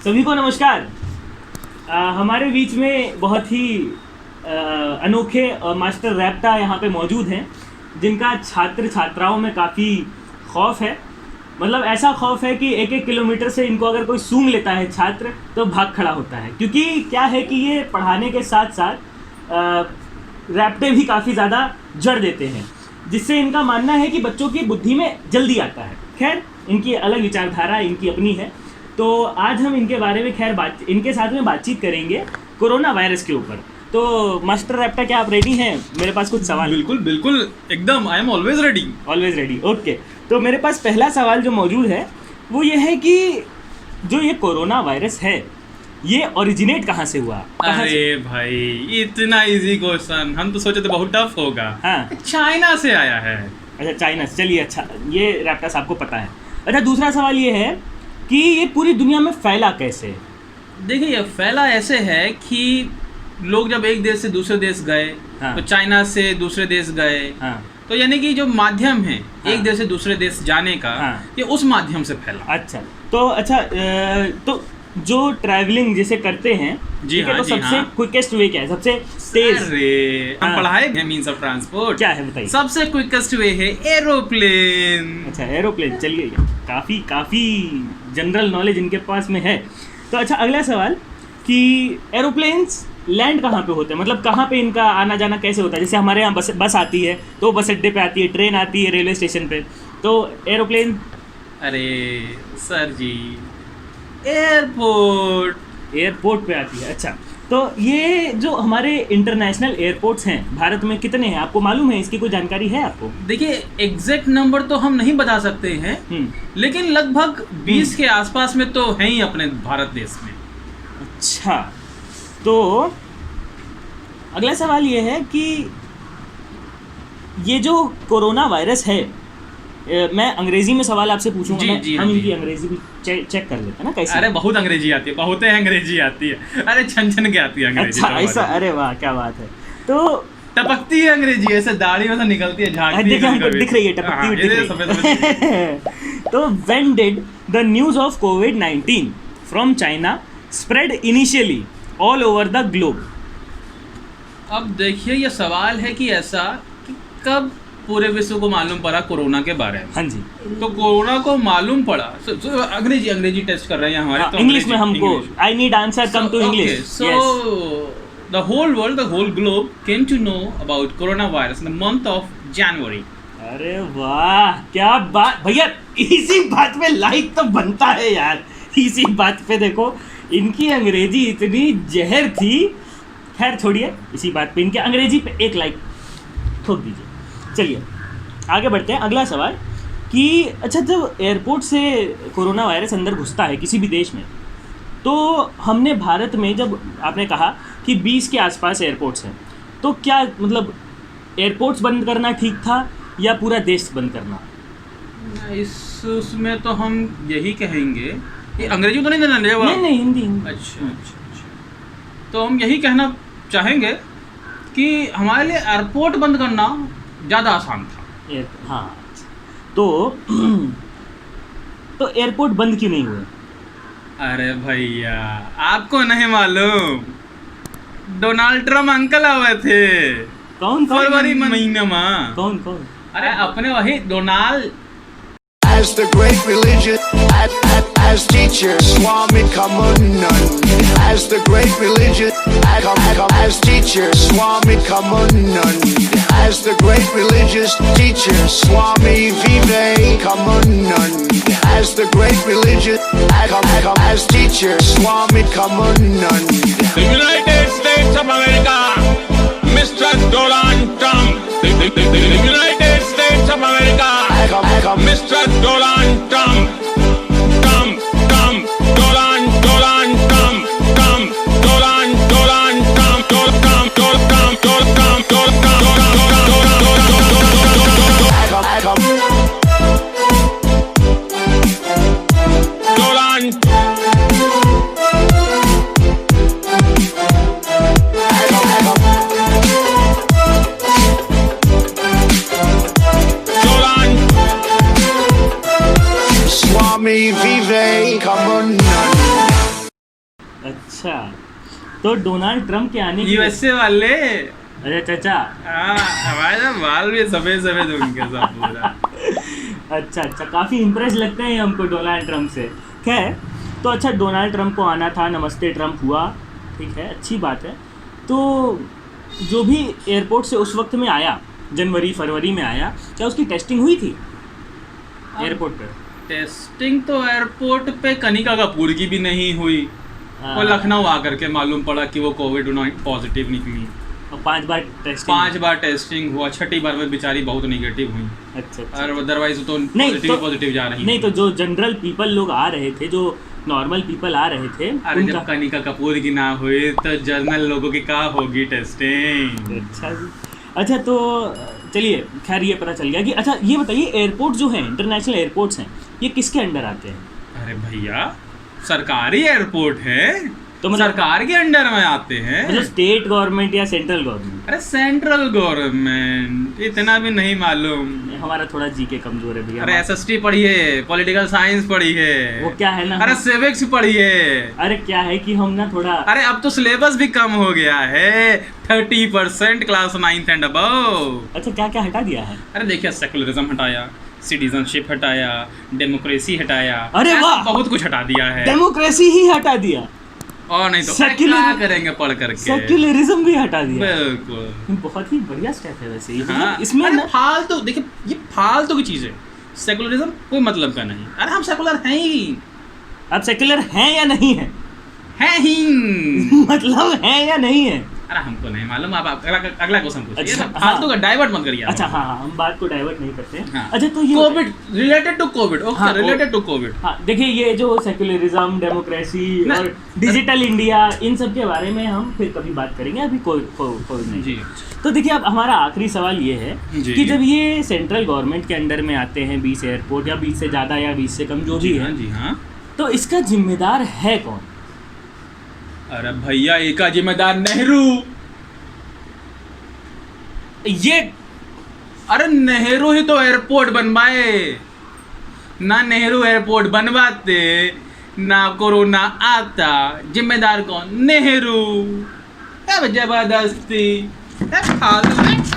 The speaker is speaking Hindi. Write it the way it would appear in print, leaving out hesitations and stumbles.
सभी को नमस्कार। हमारे बीच में बहुत ही अनोखे और मास्टर रैप्टा यहाँ पे मौजूद हैं, जिनका छात्र छात्राओं में काफ़ी खौफ है। मतलब ऐसा खौफ है कि 1-1 किलोमीटर से इनको अगर कोई सूंघ लेता है छात्र तो भाग खड़ा होता है, क्योंकि क्या है कि ये पढ़ाने के साथ साथ रैप्टे भी काफ़ी ज़्यादा जड़ देते हैं, जिससे इनका मानना है कि बच्चों की बुद्धि में जल्दी आता है। खैर, इनकी अलग विचारधारा इनकी अपनी है। तो आज हम इनके बारे में इनके साथ में बातचीत करेंगे कोरोना वायरस के ऊपर। तो मास्टर रैप्टा, क्या आप रेडी हैं? मेरे पास कुछ सवाल। बिल्कुल बिल्कुल, एकदम। I am always ready. Always ready, okay. तो मेरे पास पहला सवाल जो मौजूद है वो ये है कि जो ये कोरोना वायरस है ये ओरिजिनेट कहाँ से हुआ? अरे भाई, इतना इजी क्वेश्चन, हम तो सोचे थे बहुत टफ होगा। हाँ, चाइना से आया है। अच्छा, चाइना से। चलिए, अच्छा, ये रैप्टा साहब को पता है। अच्छा, दूसरा सवाल ये है कि ये पूरी दुनिया में फैला कैसे? देखिए, ये फैला ऐसे है कि लोग जब एक देश से दूसरे देश गए, हाँ, तो चाइना से दूसरे देश गए, हाँ, तो यानी कि जो माध्यम है हाँ, एक देश से दूसरे देश जाने का, हाँ, ये उस माध्यम से फैला। अच्छा, तो जो ट्रैवलिंग जिसे करते हैं, जी हाँ, तो जी सबसे हाँ। क्विकेस्ट वे क्या है? सबसे तेज? अरे, हम हाँ, पढ़ाए हैं मीन्स ऑफ ट्रांसपोर्ट। क्या है बताइए? सबसे क्विकेस्ट वे है एरोप्लेन। अच्छा, एरोप्लेन। चलिए, काफ़ी जनरल नॉलेज इनके पास में है। तो अच्छा, अगला सवाल कि एरोप्लेन्स लैंड कहाँ पे होते हैं? मतलब कहाँ पे इनका आना जाना कैसे होता है? जैसे हमारे यहाँ बस आती है तो बस अड्डे पे आती है, ट्रेन आती है रेलवे स्टेशन पे, तो एरोप्लेन? अरे सर जी, एयरपोर्ट पे आती है। अच्छा, तो ये जो हमारे इंटरनेशनल एयरपोर्ट्स हैं भारत में कितने हैं, आपको मालूम है? इसकी कोई जानकारी है आपको? देखिए, एग्जैक्ट नंबर तो हम नहीं बता सकते हैं, लेकिन लगभग 20 के आसपास में तो हैं ही अपने भारत देश में। अच्छा, तो अगला सवाल ये है कि ये जो कोरोना वायरस है, मैं अंग्रेजी में सवाल आपसे पूछूंगा। हम इनकी अंग्रेजी भी चेक कर लेते हैं ना कैसे। अरे बहुत अंग्रेजी आती है, बहुत अंग्रेजी आती है। अरे छन के आती है अंग्रेजी। अच्छा, ऐसा? अरे वाह, क्या बात है। तो टपकती है अंग्रेजी, ऐसे दाढ़ी में से निकलती है, झाड़ती है। हमको दिख रही है, टपकती हुई दिख रही है। तो when did the news of covid from China spread initially all over the globe? अब देखिए, ये सवाल है कि ऐसा कि कब पूरे विश्व को मालूम पड़ा कोरोना के बारे में। हाँ जी। तो कोरोना को मालूम पड़ा, अंग्रेजी टेस्ट कर रहे हैं हमारे। तो इंग्लिश में हमको, I need answer, come to English. So the whole world, the whole globe came to know about corona virus in the month of January. अरे वाह, क्या बात भैया! इसी बात पे लाइक तो बनता है यार। इसी बात पे देखो, इनकी अंग्रेजी इतनी जहर थी। खैर छोड़िए, इसी बात पे इनके अंग्रेजी पे एक लाइक ठोक दीजिए। चलिए आगे बढ़ते हैं। अगला सवाल कि अच्छा, जब एयरपोर्ट से कोरोना वायरस अंदर घुसता है किसी भी देश में, तो हमने भारत में, जब आपने कहा कि 20 के आसपास एयरपोर्ट्स हैं, तो क्या मतलब एयरपोर्ट्स बंद करना ठीक था या पूरा देश बंद करना? उसमें तो हम यही कहेंगे, ये अंग्रेजी तो नहीं देना? नहीं, हिंदी। अच्छा, तो हम यही कहना चाहेंगे कि हमारे लिए एयरपोर्ट बंद करना ज़्यादा आसान था। हाँ, तो एयरपोर्ट बंद क्यों नहीं हुए? अरे भैया, आपको नहीं मालूम? डोनाल्ड ट्रम्प अंकल आए थे। कौन? फरवरी महीने में। कौन? अरे अपने वही Donald. As the great religion, as teacher, Swami Kamunand. As the great religion, as teacher, Swami Kamunand. As the great religious teacher, Swami Vivekanand. As the great religious, as teacher, Swami Kamunand. The United States of America, Mr. Donald Trump. The United States of America, Mr. Donald Trump. Trump, Trump, Donald Trump. Trump, Donald Trump. Trump, Trump, अच्छा, तो डोनाल्ड ट्रम्प के आने की यूएसए वाले। अरे चाचा, हाँ, हमारे बाल भी सफेद सफेद उनके सब पूरा। अच्छा, काफ़ी इम्प्रेस लगते हैं हमको डोनाल्ड ट्रम्प से। खैर, तो अच्छा, डोनाल्ड ट्रम्प को आना था, नमस्ते ट्रम्प हुआ, ठीक है, अच्छी बात है। तो जो भी एयरपोर्ट से उस वक्त में आया, जनवरी फरवरी में आया, क्या उसकी टेस्टिंग हुई थी एयरपोर्ट पर? टेस्टिंग तो एयरपोर्ट पे कनिका कपूर की भी नहीं हुई, और लखनऊ आकर के मालूम पड़ा कि वो कोविड-19 पॉजिटिव निकली। और 5 बार टेस्टिंग हुआ, छठी बार में बेचारी बहुत निगेटिव हुई। अच्छा, और अदरवाइज तो पॉजिटिव जा रही नहीं, तो जो जनरल पीपल लोग आ रहे थे, जो नॉर्मल पीपल आ रहे थे, अरे जब कनिका कपूर की ना हुई तो जनरल लोगों की क्या होगी टेस्टिंग। अच्छा जी, अच्छा, तो चलिए, खैर ये पता चल गया कि अच्छा, ये बताइए, एयरपोर्ट जो हैं, इंटरनेशनल एयरपोर्ट्स हैं, ये किसके अंडर आते हैं? अरे भैया, सरकारी एयरपोर्ट है, तो मतलब सरकार के अंडर में आते हैं। मतलब स्टेट गवर्नमेंट या सेंट्रल गवर्नमेंट? अरे सेंट्रल गवर्नमेंट, इतना भी नहीं मालूम। हमारा थोड़ा जीके कमजोर है भैया। अरे एसएसटी पढ़िए, पॉलिटिकल साइंस पढ़िए, वो क्या है ना, अरे सिविक्स पढ़िए। अरे क्या है कि हम ना थोड़ा, अरे अब तो सिलेबस भी कम हो गया है, 30% क्लास 9th एंड अबव। अच्छा, क्या क्या हटा दिया है? अरे देखिए, सेकुलरिज्म हटाया, सिटीजनशिप हटाया, डेमोक्रेसी हटाया, अरे वाह, बहुत कुछ हटा दिया है। डेमोक्रेसी ही हटा दिया, और नहीं तो क्या करेंगे पढ़ करके, सेक्युलरिज्म भी हटा दिया। बिल्कुल, बहुत ही बढ़िया स्टेप है वैसे ये। हाँ, इसमें ना फालतू, देखिए ये फालतू की चीज़ है, सेकुलरिज्म कोई मतलब का नहीं। अरे हम सेकुलर हैं ही। आप सेक्युलर हैं या नहीं है? हैं ही। मतलब है या नहीं है? अरे हमको नहीं मालूम, आप अगला क्वेश्चन पूछिए। अच्छा, फालतू का डाइवर्ट मत करिए। अच्छा, हाँ, हम बात को डाइवर्ट नहीं करते हैं। हाँ। अच्छा, तो ये covid related to covid, okay, related to covid. हाँ, देखिए, ये जो सेक्युलरिज्म, डेमोक्रेसी और डिजिटल इंडिया, इन सब के बारे में हम फिर कभी बात करेंगे, अभी कोई नहीं जी। तो देखिए, अब हमारा आखिरी सवाल ये है कि जब ये सेंट्रल गवर्नमेंट के अंडर में आते हैं 20 एयरपोर्ट, या 20 से ज़्यादा या 20 से कम, जो भी है, जी हाँ, तो इसका जिम्मेदार है कौन? अरे भैया, इसका जिम्मेदार नेहरू। ये अरे नेहरू ही तो एयरपोर्ट बनवाए ना, नेहरू एयरपोर्ट बनवाते ना कोरोना आता, जिम्मेदार कौन? नेहरू। अब जबरदस्ती फालतू